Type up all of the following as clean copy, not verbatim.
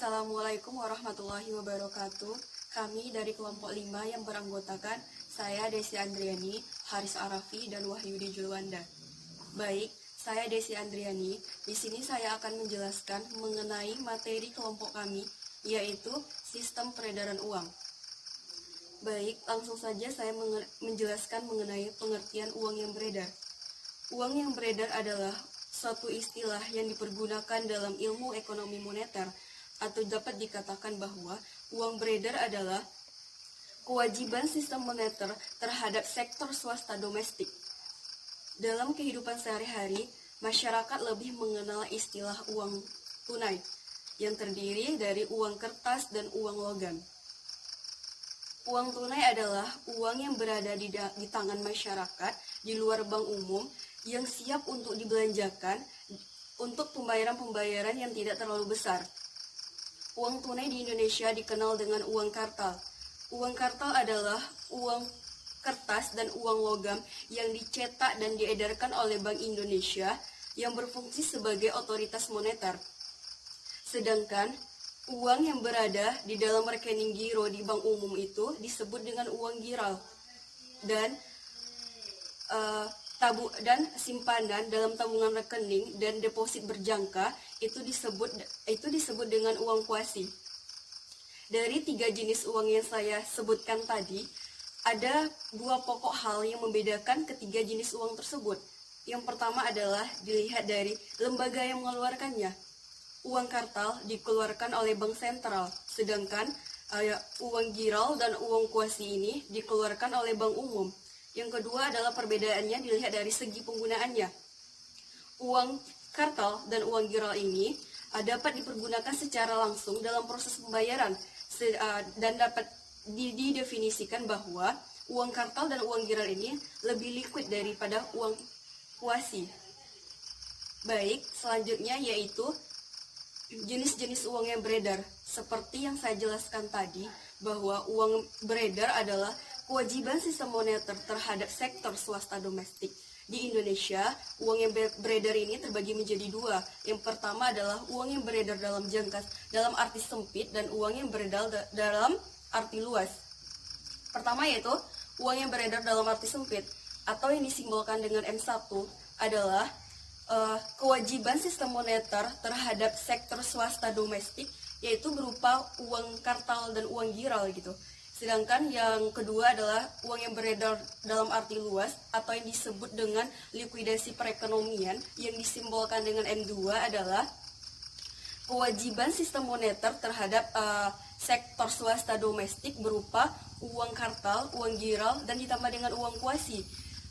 Assalamualaikum warahmatullahi wabarakatuh. Kami dari kelompok 5 yang beranggotakan saya Desi Andriani, Haris Arafi, dan Wahyudi Julwanda. Baik, saya Desi Andriani. Di sini saya akan menjelaskan mengenai materi kelompok kami, yaitu sistem peredaran uang. Baik, langsung saja saya menjelaskan mengenai pengertian uang yang beredar. Uang yang beredar adalah suatu istilah yang dipergunakan dalam ilmu ekonomi moneter, atau dapat dikatakan bahwa uang beredar adalah kewajiban sistem moneter terhadap sektor swasta domestik. Dalam kehidupan sehari-hari, masyarakat lebih mengenal istilah uang tunai, yang terdiri dari uang kertas dan uang logam. Uang tunai adalah uang yang berada di tangan masyarakat di luar bank umum yang siap untuk dibelanjakan untuk pembayaran-pembayaran yang tidak terlalu besar. Uang tunai di Indonesia dikenal dengan uang kartal. Uang kartal adalah uang kertas dan uang logam yang dicetak dan diedarkan oleh Bank Indonesia yang berfungsi sebagai otoritas moneter. Sedangkan uang yang berada di dalam rekening giro di bank umum itu disebut dengan uang giral. Dan simpanan dalam tabungan rekening dan deposit berjangka itu disebut dengan uang kuasi. Dari 3 jenis uang yang saya sebutkan tadi, ada 2 pokok hal yang membedakan ketiga jenis uang tersebut. Yang pertama adalah dilihat dari lembaga yang mengeluarkannya. Uang kartal dikeluarkan oleh bank sentral, sedangkan uang giral dan uang kuasi ini dikeluarkan oleh bank umum. Yang kedua adalah perbedaannya dilihat dari segi penggunaannya. Uang kartal dan uang giral ini dapat dipergunakan secara langsung dalam proses pembayaran dan dapat didefinisikan bahwa uang kartal dan uang giral ini lebih liquid daripada uang kuasi. Baik, selanjutnya yaitu jenis-jenis uang yang beredar. Seperti yang saya jelaskan tadi, bahwa uang beredar adalah kewajiban sistem moneter terhadap sektor swasta domestik. Di Indonesia, uang yang beredar ini terbagi menjadi 2. Yang pertama adalah uang yang beredar dalam arti sempit dan uang yang beredar dalam arti luas. Pertama yaitu uang yang beredar dalam arti sempit, atau yang disimbolkan dengan M1 adalah kewajiban sistem moneter terhadap sektor swasta domestik, yaitu berupa uang kartal dan uang giral gitu. Sedangkan yang kedua adalah uang yang beredar dalam arti luas atau yang disebut dengan likuidasi perekonomian, yang disimbolkan dengan M2 adalah kewajiban sistem moneter terhadap sektor swasta domestik berupa uang kartal, uang giral, dan ditambah dengan uang kuasi.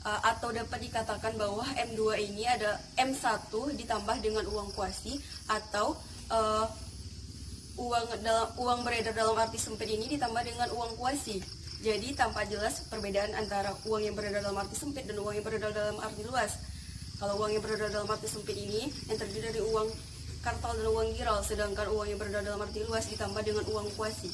Atau dapat dikatakan bahwa M2 ini ada M1 ditambah dengan uang kuasi, atau uang beredar dalam arti sempit ini ditambah dengan uang kuasi. Jadi tampak jelas perbedaan antara uang yang beredar dalam arti sempit dan uang yang beredar dalam arti luas. Kalau uang yang beredar dalam arti sempit ini yang terdiri dari uang kartal dan uang giral, sedangkan uang yang beredar dalam arti luas ditambah dengan uang kuasi.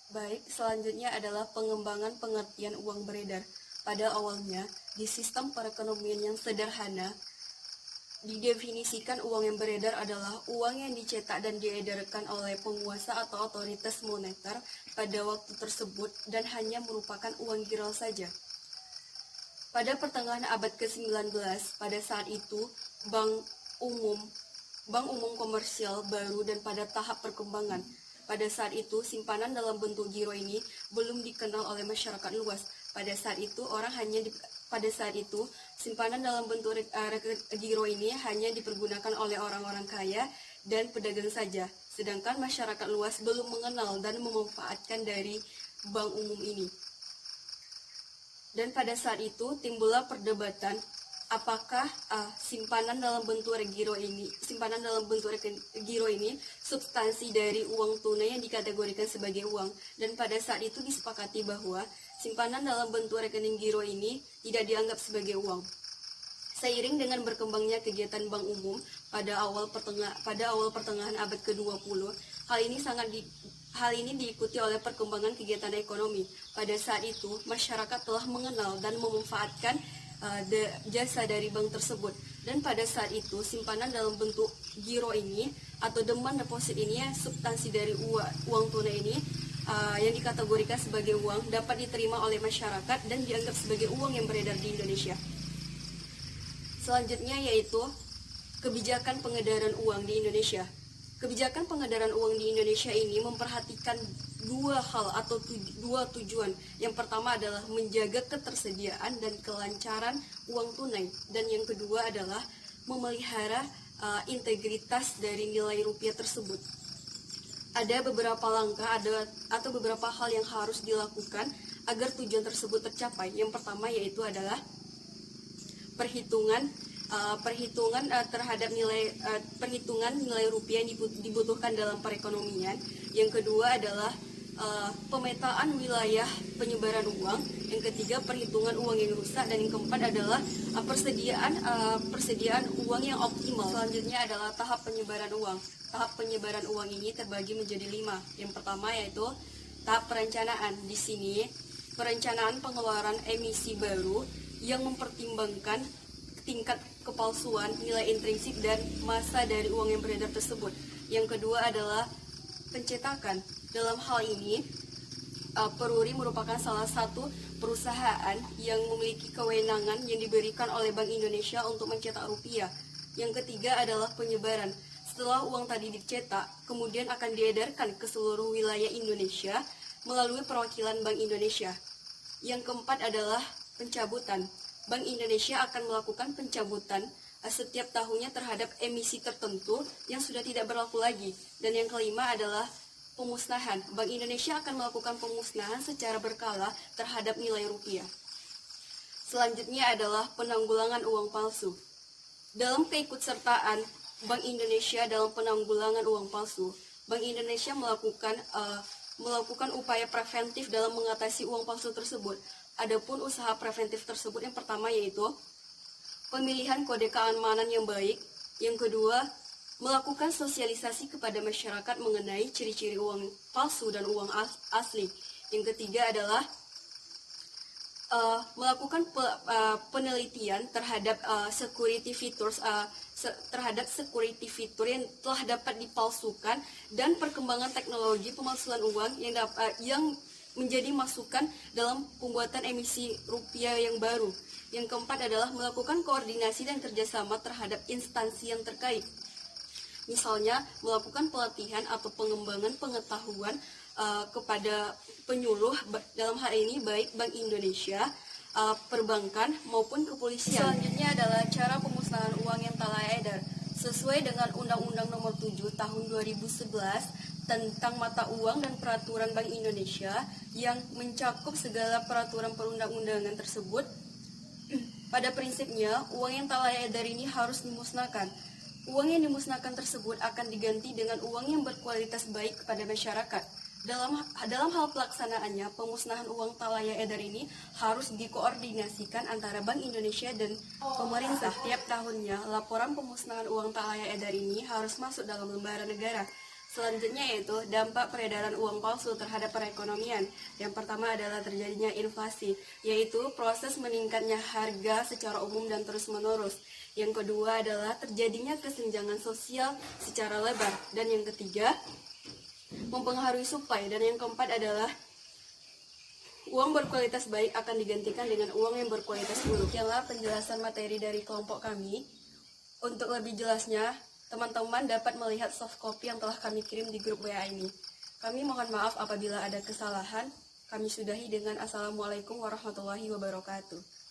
Baik, selanjutnya adalah pengembangan pengertian uang beredar. Pada awalnya, di sistem perekonomian yang sederhana, didefinisikan uang yang beredar adalah uang yang dicetak dan diedarkan oleh penguasa atau otoritas moneter pada waktu tersebut dan hanya merupakan uang giral saja. Pada pertengahan abad ke-19, pada saat itu, bank umum komersial baru dan pada tahap perkembangan. Pada saat itu, simpanan dalam bentuk giro ini belum dikenal oleh masyarakat luas. Pada saat itu, simpanan dalam bentuk giro ini hanya dipergunakan oleh orang-orang kaya dan pedagang saja. Sedangkan masyarakat luas belum mengenal dan memanfaatkan dari bank umum ini. Dan pada saat itu timbullah perdebatan apakah simpanan dalam bentuk giro ini substansi dari uang tunai yang dikategorikan sebagai uang. Dan pada saat itu disepakati bahwa simpanan dalam bentuk rekening giro ini tidak dianggap sebagai uang. Seiring dengan berkembangnya kegiatan bank umum pada awal pertengahan abad ke-20, hal ini diikuti oleh perkembangan kegiatan ekonomi. Pada saat itu, masyarakat telah mengenal dan memanfaatkan jasa dari bank tersebut. Dan pada saat itu simpanan dalam bentuk giro ini atau demand deposit ini, substansi dari uang tunai ini yang dikategorikan sebagai uang dapat diterima oleh masyarakat dan dianggap sebagai uang yang beredar di Indonesia. Selanjutnya yaitu kebijakan pengedaran uang di Indonesia. Kebijakan pengedaran uang di Indonesia ini memperhatikan dua hal atau dua tujuan. Yang pertama adalah menjaga ketersediaan dan kelancaran uang tunai, dan yang kedua adalah memelihara integritas dari nilai rupiah tersebut. Ada beberapa langkah atau beberapa hal yang harus dilakukan agar tujuan tersebut tercapai. Yang pertama yaitu adalah perhitungan terhadap perhitungan nilai rupiah yang dibutuhkan dalam perekonomian. Yang kedua adalah pemetaan wilayah penyebaran uang. Yang ketiga perhitungan uang yang rusak, dan yang keempat adalah persediaan uang yang optimal. Selanjutnya adalah tahap penyebaran uang. Tahap penyebaran uang ini terbagi menjadi 5. Yang pertama yaitu tahap perencanaan. Di sini perencanaan pengeluaran emisi baru yang mempertimbangkan tingkat kepalsuan, nilai intrinsik, dan massa dari uang yang beredar tersebut. Yang kedua adalah pencetakan. Dalam hal ini, Peruri merupakan salah satu perusahaan yang memiliki kewenangan yang diberikan oleh Bank Indonesia untuk mencetak rupiah. Yang ketiga adalah penyebaran. Setelah uang tadi dicetak, kemudian akan diedarkan ke seluruh wilayah Indonesia melalui perwakilan Bank Indonesia. Yang keempat adalah pencabutan. Bank Indonesia akan melakukan pencabutan setiap tahunnya terhadap emisi tertentu yang sudah tidak berlaku lagi. Dan yang kelima adalah pemusnahan. Bank Indonesia akan melakukan pemusnahan secara berkala terhadap nilai rupiah. Selanjutnya adalah penanggulangan uang palsu. Dalam keikutsertaan Bank Indonesia dalam penanggulangan uang palsu, Bank Indonesia melakukan upaya preventif dalam mengatasi uang palsu tersebut. Adapun usaha preventif tersebut yang pertama yaitu pemilihan kode keamanan yang baik. Yang kedua, melakukan sosialisasi kepada masyarakat mengenai ciri-ciri uang palsu dan uang asli. Yang ketiga adalah melakukan penelitian terhadap security features yang telah dapat dipalsukan, dan perkembangan teknologi pemalsuan uang yang menjadi masukan dalam pembuatan emisi rupiah yang baru. Yang keempat adalah melakukan koordinasi dan kerjasama terhadap instansi yang terkait. Misalnya melakukan pelatihan atau pengembangan pengetahuan kepada penyuluh, dalam hal ini baik Bank Indonesia, perbankan maupun kepolisian. Selanjutnya adalah cara pemusnahan uang yang tak layak edar. Sesuai dengan Undang-Undang Nomor 7 Tahun 2011 tentang mata uang dan peraturan Bank Indonesia yang mencakup segala peraturan perundang-undangan tersebut, pada prinsipnya uang yang tak layak edar ini harus dimusnahkan. Uang yang dimusnahkan tersebut akan diganti dengan uang yang berkualitas baik kepada masyarakat. Dalam hal pelaksanaannya, pemusnahan uang tak layak edar ini harus dikoordinasikan antara Bank Indonesia dan pemerintah. Setiap tahunnya, laporan pemusnahan uang tak layak edar ini harus masuk dalam lembaran negara. Selanjutnya yaitu dampak peredaran uang palsu terhadap perekonomian. Yang pertama adalah terjadinya inflasi, yaitu proses meningkatnya harga secara umum dan terus-menerus. Yang kedua adalah terjadinya kesenjangan sosial secara lebar. Dan yang ketiga, mempengaruhi supply. Dan yang keempat adalah uang berkualitas baik akan digantikan dengan uang yang berkualitas buruk. Demikianlah penjelasan materi dari kelompok kami. Untuk lebih jelasnya, teman-teman dapat melihat soft copy yang telah kami kirim di grup WA ini. Kami mohon maaf apabila ada kesalahan. Kami sudahi dengan Assalamualaikum warahmatullahi wabarakatuh.